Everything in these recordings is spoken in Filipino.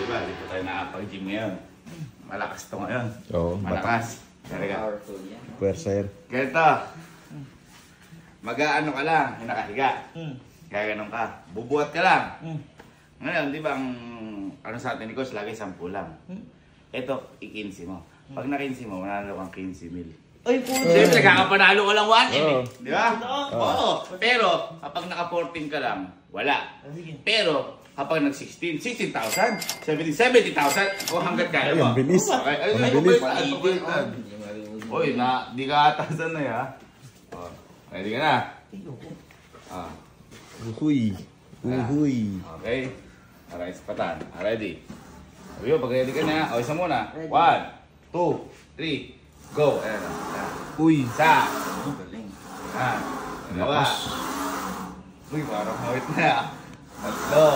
Diba, dito tayo nakapag-gym ngayon. Malakas to ngayon. Oo, malakas. Powerful yan. Pwersa yan. Ganito. Mag-aano ka lang, nakahiga. Kaya ganun ka. Bubuhat ka lang. Ngayon, di ba ang ano sa atin ni Coach, lagi 10 lang. Ito, i-15 mo. Pag na-15 mo, manalo kang 15 mil. Ay, po. Siyempre, kakapanalo ka lang 1 M eh. Di ba? Oo. Oo. Pero, kapag naka-14 ka lang, wala. Pero, kapag nag-16, 16,000, 70,000, o hanggat kaya mo. Ang bilis. Okay. Ay, Ang bilis. pabalitan. Uy, di ka atasan na ya. Ready ka na? Uhuy. Uhuy. Okay. Alright, patan. Ready? Sabi pag ready ka na, o isa muna. 1, 2, 3, go. Ayan. Uy. Isa. Ayan. Dalawa. Uy, parang hawit na. Tatlo.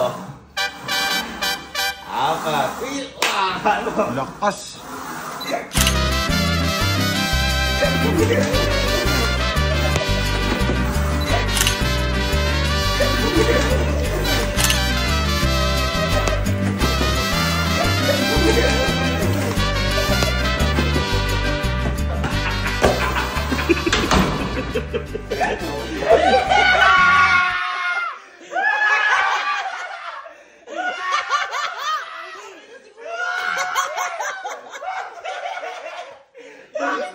Apat. Uy, ano? Lakas.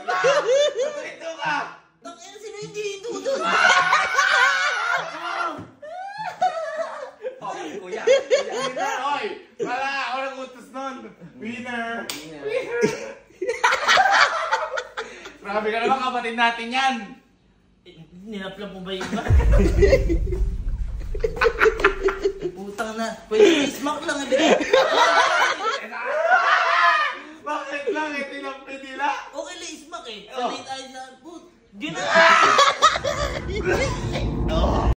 Ito ka! Bakit sino hindi ito doon? Kuya! Winner! Oy! Wala! Ako nang utos nun! Winner! Grabe ka naman, kapatid natin yan! Nilapla mo ba yun ba? Putang na. Pwede smack lang. Bakit lang? Ito yung nila? Okay lang smack eh. Sanay tayo sa... Di na!